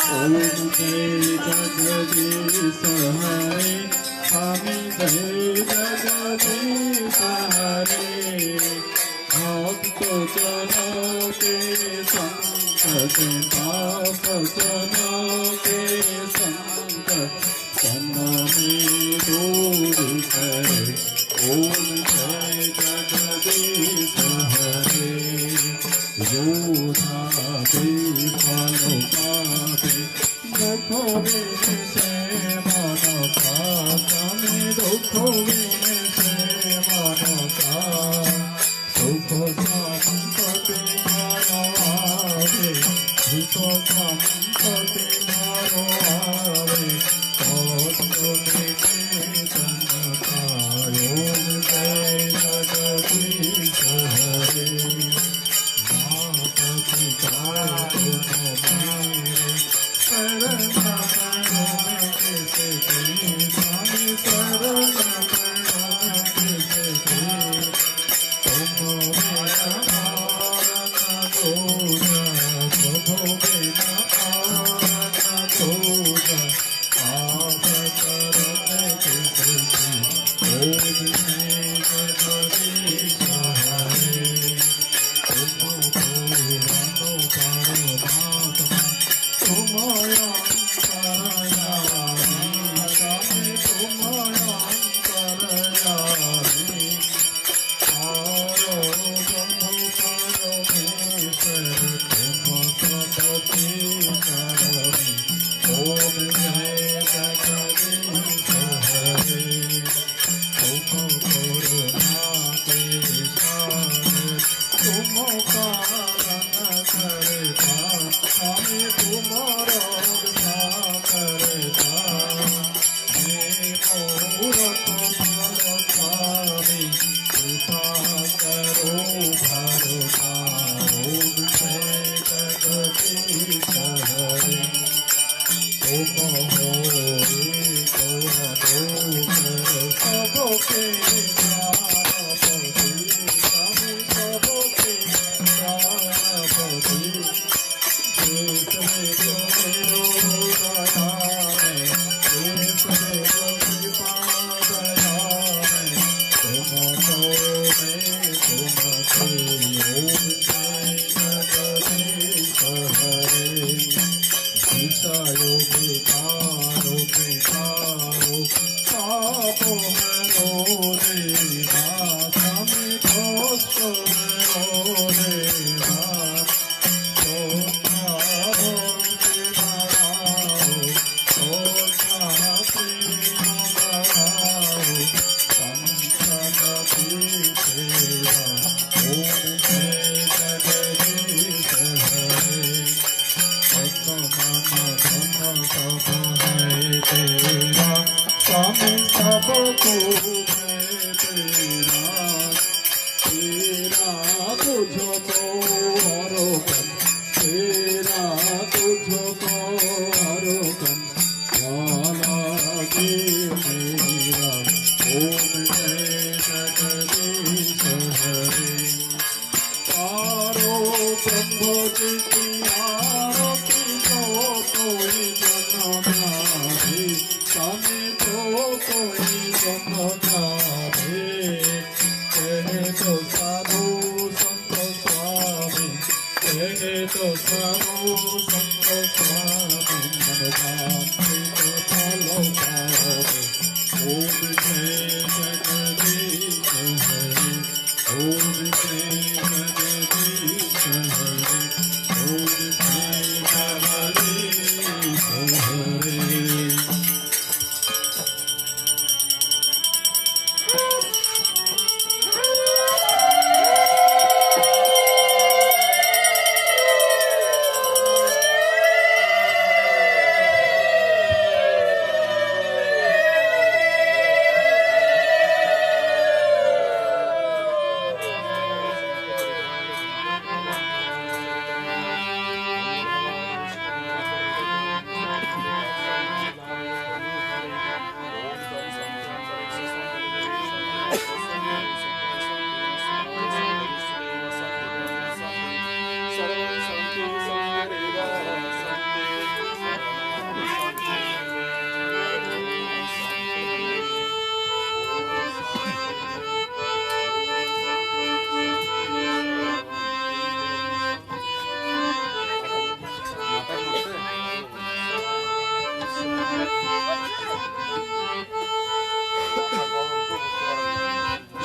ओम जय जगदीश हरे स्वामी जय जगदीश हरे भक्त जनों के संकट पाप जनों के संकट में दूर करे ओम जय जगदीश हरे योधा भी फल पावे दुख बिन से मन पावे दुख बिन से मन का सुख संपत्ति आवे सुख संपत्ति आवे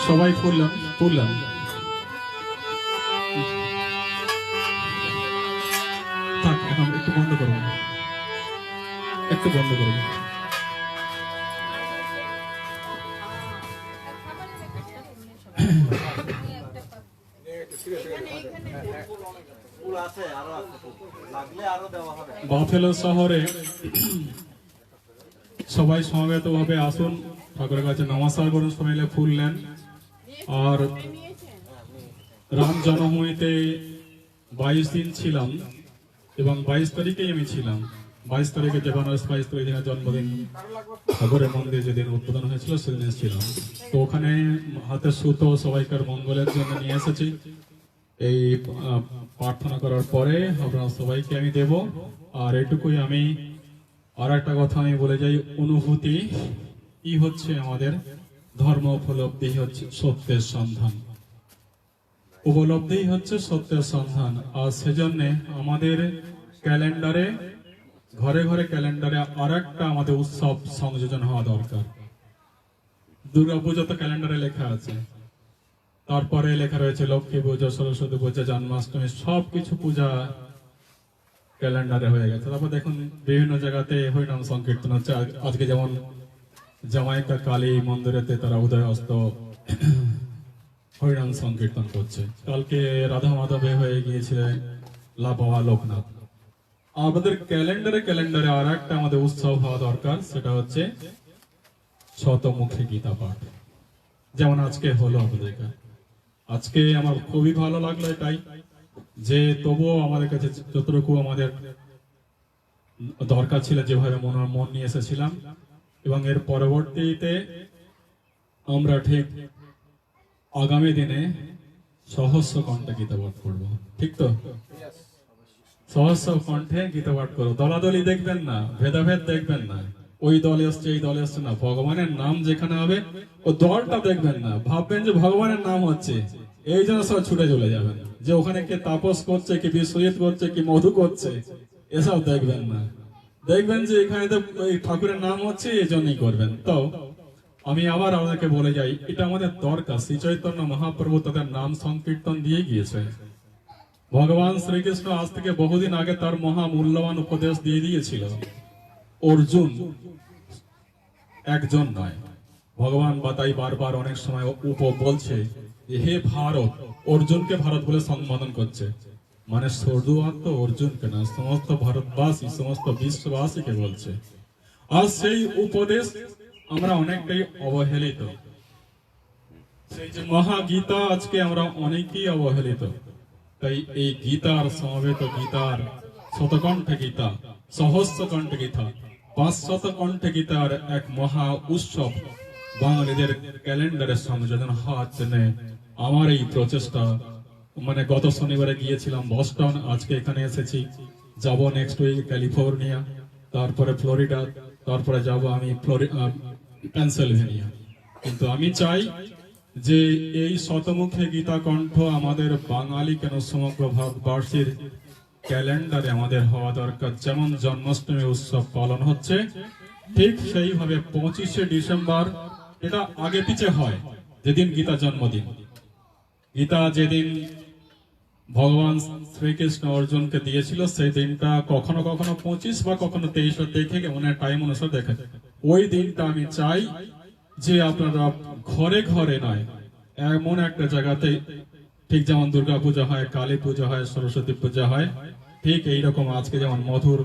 সবাই ফুললাম ফুললাম থাক, এখন একটু বন্ধ করুন, একটু বন্ধ করুন। বাফেলো শহরে সবাই সমবেত ভাবে আসুন, ঠাকুরের কাছে নমস্কার করুন, সবাই মিলে ফুল নেন। আর রাম জন্মভূমিতে 22 দিন ছিলাম এবং 22 তারিখেই আমি ছিলাম। 22 তারিখে যে বানারস 22 তারিখে জন্মদিন, ঠাকুরের মন্দির যেদিন উদ্বোধন হয়েছিল সেদিন এসেছিলাম। তো ওখানে হাতে সুতো সবাইকার মঙ্গলের জন্য নিয়ে এসেছি। এই প্রার্থনা করার পরে আপনারা সবাইকে আমি দেব। আর এটুকুই আমি আর একটা কথা আমি বলে যাই, অনুভূতি ই হচ্ছে আমাদের ধর্ম, উপলব্ধি হচ্ছে সত্যের সন্ধান, উপলব্ধি হচ্ছে সত্যের সন্ধান। আর সেজন্য আমাদের ক্যালেন্ডারে, ঘরে ঘরে ক্যালেন্ডারে আর একটা আমাদের উৎসব সংযোজন হওয়া দরকার। দুর্গাপূজা তো ক্যালেন্ডারে লেখা আছে, তারপরে লেখা রয়েছে লক্ষ্মী পুজো, সরস্বতী পুজো, জন্মাষ্টমী, সবকিছু পূজা ক্যালেন্ডারে হয়ে গেছে। তারপর দেখুন বিভিন্ন জায়গাতে হরিনাম সংকীর্তন হচ্ছে। আজকে যেমন জামাইকা কালী মন্দিরেতে তারা উদয় অস্ত হরিনাম সংকীর্তন করছে। কালকে রাধা মাধবে হয়ে গিয়েছিলেন লাপাওয়া লোকনাথ। আমাদের ক্যালেন্ডারে আর একটা আমাদের উৎসব হওয়া দরকার, সেটা হচ্ছে শতমুখী গীতা পাঠ। যেমন আজকে হলো আমাদের, আজকে আমার খুবই ভালো লাগলো এটাই যে তবুও আমাদের কাছে যতটুকু আমাদের দরকার ছিল, যেভাবে মন নিয়ে এসেছিলাম, এবং এর পরবর্তীতে আমরা ঠিক আগামী দিনে সহস্র কণ্ঠে গীতা পাঠ করবো। ঠিক তো? সহস্র কণ্ঠে গীতা পাঠ করবো। দলাদলি দেখবেন না, ভেদাভেদ দেখবেন না, ওই দলে আসছে এই দলে আসছে না। ভগবানের নাম যেখানে হবে ও দলটা দেখবেন না, ভাববেন যে ভগবানের নাম হচ্ছে, এই জন্য সব ছুটে চলে যাবেন। যে ওখানে কে তাপস করছে, কি বিশ্বজিৎ করছে, কি মধু করছে, এসব দেখবেন না। দেখবেন যে এখানে তো ওই ঠাকুরের নাম হচ্ছে, এই জন্যই করবেন। তো আমি আবার আপনাকে বলে যাই, এটা আমাদের দরকার। শ্রী চৈতন্য মহাপ্রভু তাদের নাম সংকীর্তন দিয়ে গিয়েছে। ভগবান শ্রীকৃষ্ণ আজ থেকে বহুদিন আগে তার মহা মূল্যবান উপদেশ দিয়ে দিয়েছিল। অর্জুন একজন নয়, ভগবান বা তাই বারবার অনেক সময় বলছে হে ভারত, অর্জুনকে ভারত বলে সম্বোধন করছে। মানে শুধুমাত্র অর্জুনকে না, সমস্ত ভারতবাসী, সমস্ত বিশ্ববাসীকে বলছে। আর সেই উপদেশ আমরা অনেকটাই অবহেলিত। সেই যে মহাগীতা, আজকে আমরা অনেকেই অবহেলিত। তাই এই গীতার সমবেত, গীতার শতকণ্ঠে গীতা, সহস্র কণ্ঠে গীতা, 500 কণ্ঠে গীতার এক মহা উৎসব বাঙালিদের ক্যালেন্ডারে সংযোজন হওয়ার জন্য আমার এই প্রচেষ্টা। মানে গত শনিবারে গিয়েছিলাম বস্টন, আজকে এখানে এসেছি, যাব নেক্সট উইক ক্যালিফোর্নিয়া, তারপরে ফ্লোরিডা, তারপরে যাব আমি পেনসিলভেনিয়া। কিন্তু আমি চাই যে এই শতমুখী গীতা কণ্ঠ আমাদের বাঙালি কেন সমগ্র ভারতবর্ষের ক্যালেন্ডারে আমাদের হওয়া দরকার। যেমন জন্মাষ্টমী উৎসব পালন হচ্ছে, ঠিক সেইভাবে 25শে ডিসেম্বর, এটা আগে পিছে হয়, যেদিন গীতা জন্মদিন। গীতা যেদিন ভগবান শ্রীকৃষ্ণ অর্জুনকে দিয়েছিল, সেই দিনটা কখনো কখনো 25 বা কখনো 23 দেখে, মানে টাইম অনুসারে দেখে। ওই দিনটা আমি চাই যে আপনারা ঘরে ঘরে নয়, এমন একটা জায়গাতে, ঠিক যেমন দুর্গা পূজা হয়, কালী পূজা হয়, সরস্বতী পূজা হয়, ঠিক এইরকম আজকে যেমন মধুর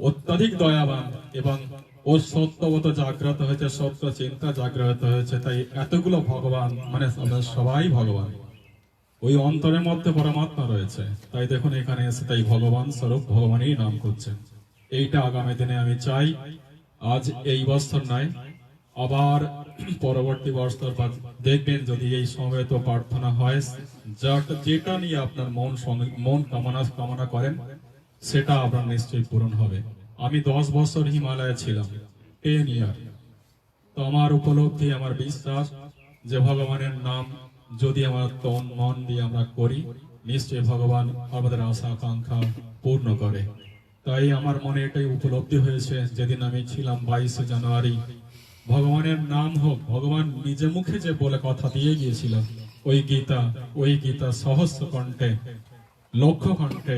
অত্যাধিক দয়াবান এবং ওর সত্যবত জাগ্রত হয়েছে, সত্য চিন্তা জাগ্রত হয়েছে। তাই এতগুলো ভগবান, মানে সবাই ভগবান, ওই অন্তরের মধ্যে পরমাত্মা রয়েছে। তাই দেখুন এখানে এসে তাই ভগবান স্বরূপ ভগবানই নাম করছেন। এইটা আগামী দিনে আমি চাই, আজ এই বছর নয়, আবার পরবর্তী বছর দেখবেন যদি এই সমবেত প্রার্থনা হয়, যেটা নিয়ে আপনার মন কামনা করেন, সেটা আপনার নিশ্চয়ই পূরণ হবে। আমি 10 বছর হিমালয়ে ছিলাম, 10 ইয়ার। তো আমার উপলব্ধি, আমার বিশ্বাস যে ভগবানের নাম যদি আমার তন মন দিয়ে আমরা করি, নিশ্চয়ই ভগবান আমাদের আশা আকাঙ্ক্ষা পূর্ণ করে। তাই আমার মনে এটাই উপলব্ধি হয়েছে যেদিন আমি ছিলাম 22শে জানুয়ারি ভগবানের নাম হোক, ভগবান নিজে মুখে যে বলে কথা দিয়ে গিয়েছিল, ওই গীতা সহস্র কণ্ঠে, লক্ষ কণ্ঠে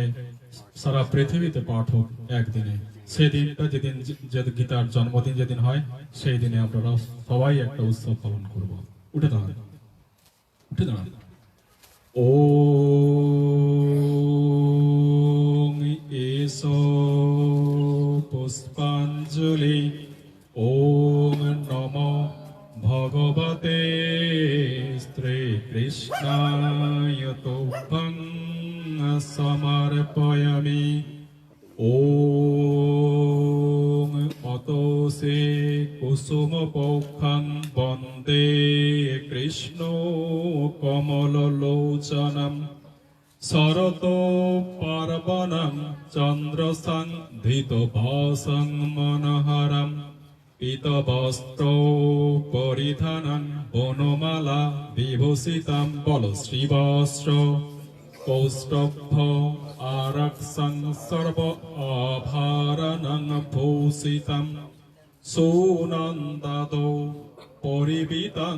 সারা পৃথিবীতে পাঠ হোক একদিনে। সেই দিনটা যেদিন, যে গীতার জন্মদিন যেদিন হয়, সেই দিনে আমরা সবাই একটা উৎসব পালন করব। উঠে দাঁড়ান, উঠে দাঁড়ান। ও এসো পুষ্পাঞ্জলি, ওম নমো ভগবতে শ্রীকৃষ্ণায় তুভ্যং সমর্পয়ামি। ওম অতসে কুসুমপৌক্ষং বন্দে কৃষ্ণ কমললোচনম, শরত পার্বণং চন্দ্রসং ধৃতভাসং মনোহরম, পীতবস্ত্র পরিধানং বনমালা বিভূষিতম। বল শ্রীবস্ত্র কৌস্তভ আরক্ষং সর্ব আভরণং ভূষিতম, সুনন্দাদো পরিবিতং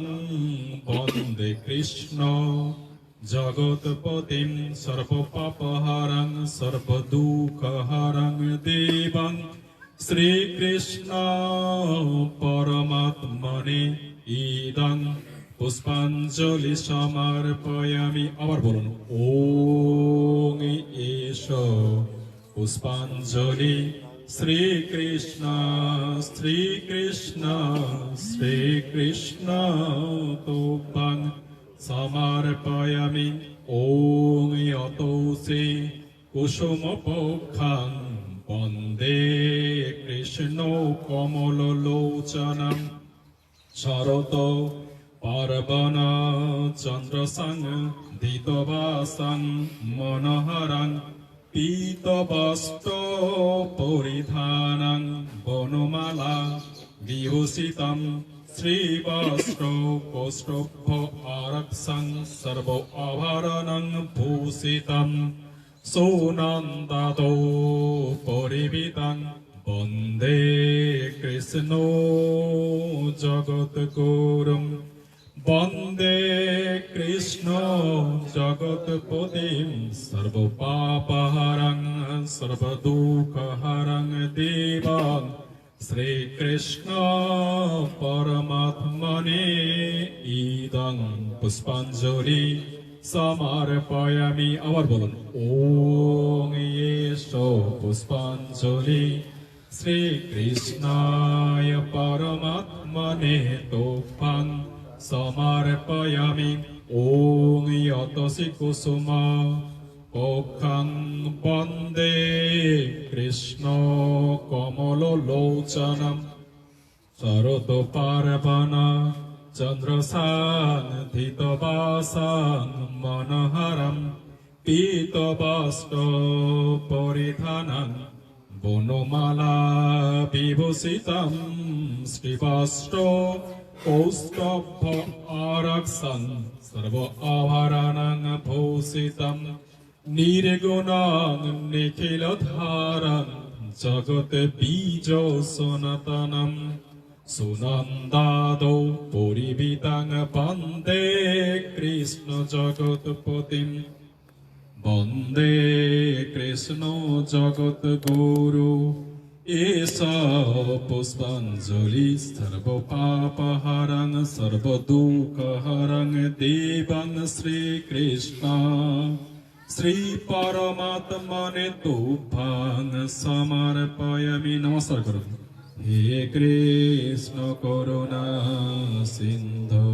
বন্দে কৃষ্ণ জগৎপতিং সর্বপাপহরং সর্বদুঃখহরং দেবং, শ্রীকৃষ্ণ পরমাত্মনে ইদং পুষ্পাঞ্জলি সমর্পয়ামি। আবার বলুন, ওম এসো পুষ্পাঞ্জলি, শ্রীকৃষ্ণ শ্রীকৃষ্ণ শ্রীকৃষ্ণ তুভ্যং সমর্পয়ামি। ওম অতসে কুসুমপৌক্ষং বন্দে কৃষ্ণ কমললোচনম, শরত পার্বণ চন্দ্রসং ধৃতভাসং মনোহরং, পীতবস্ত্র পরিধানং বনমালা বিভূষিতম, শ্রীবস্ত্র কৌস্তভ আরক্ষং সর্ব আভরণং ভূষিতম, সুনন্দাদো পরিবিতং বন্দে কৃষ্ণ জগৎগুরুং, বন্দে কৃষ্ণ জগৎপতিং সর্বপাপহরং সর্বদুঃখহরং দেবং, শ্রীকৃষ্ণ পরমাত্মনে ইদং পুষ্পাঞ্জলি সমর্পয়ামি। আবার বলুন, ওম এসো পুষ্পাঞ্জলি, শ্রীকৃষ্ণায় পরমাত্মনে তুভ্যং সমর্পয়ামি। ওম অতসি কুসুম পৌক্ষং বন্দে কৃষ্ণ কমললোচনম, শরত পার্বণ চন্দ্রসাং ধৃতভাসং মনোহরম, পীতবস্ত্র পরিধানং বনমালা বিভূষিতম, শ্রীবস্ত্র কৌস্তভ আরক্ষং সর্ব আভরণং ভূষিতম, নির্গুণং নিখিলধারং জগৎ বীজ সনাতনম, সুনন্দাদো পরিবিতং বন্দে কৃষ্ণ জগৎপতিং, বন্দে কৃষ্ণ জগৎগুরু। এসো পুষ্পাঞ্জলি, সর্বপাপহরং সর্বদুঃখহরং দেবং, শ্রীকৃষ্ণ শ্রী পরমাত্মনে তুভ্যং সমর্পয়ামি। নমস্কার করুন। হে কৃষ্ণ করুণা সিন্ধু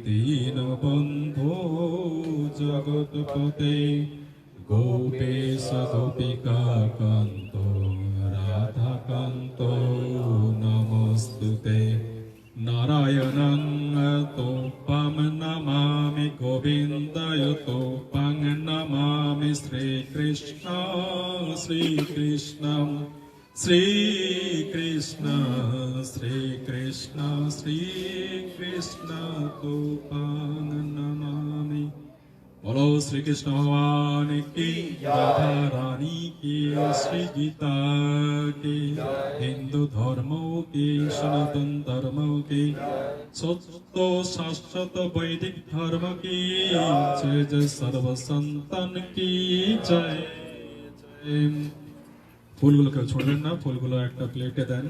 দীনবন্ধু জগৎপতে, গোপেশ গোপিকা কান্ত রাধাকান্ত নমস্তুতে, নারায়ণং তুভ্যং নমামি গোবিন্দায় তুভ্যং নমামি, শ্রীকৃষ্ণ শ্রীকৃষ্ণ শ্রীকৃষ্ণ শ্রীকৃষ্ণ শ্রীকৃষ্ণ তুভ্যং নমামি। बोलो श्री कृष्ण भगवान की, राधा रानी की, श्री गीता की, हिंदू धर्मों की, सनातन धर्मों की, सत्य शाश्वत वैदिक धर्म की जय जय, सर्व संतन की जय जय। ফুলগুলো কেউ ছুঁড়বেন না, ফুলগুলো একটা প্লেটে দেন।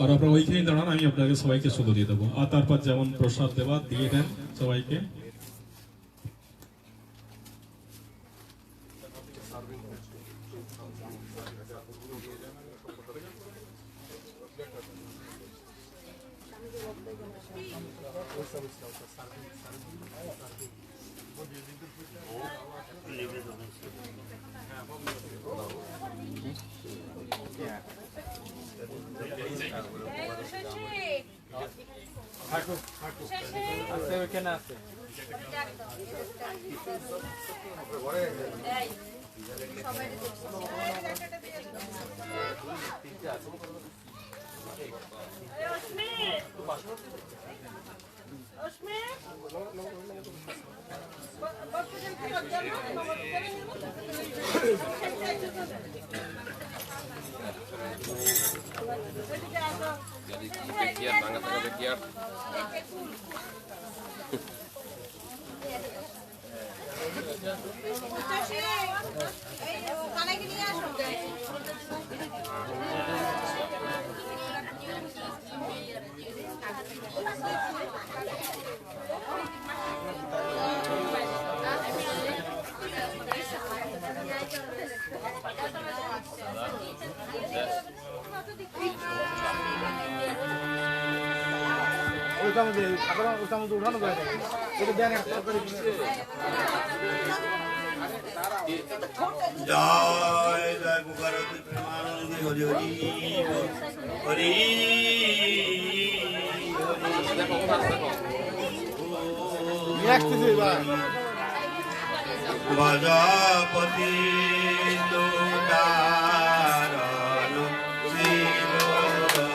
আর আপনারা ওইখানে দাঁড়ান, আমি আপনাকে সবাইকে শুধু দিয়ে দেবো। আর তারপর যেমন প্রসাদ দেওয়া দিয়ে দেন সবাইকে। জয় জয় মুখারতি প্রেমানন্দী হরি হরি হরি গজপতি তুদারণ শিরোহরি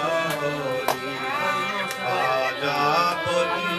গজপতি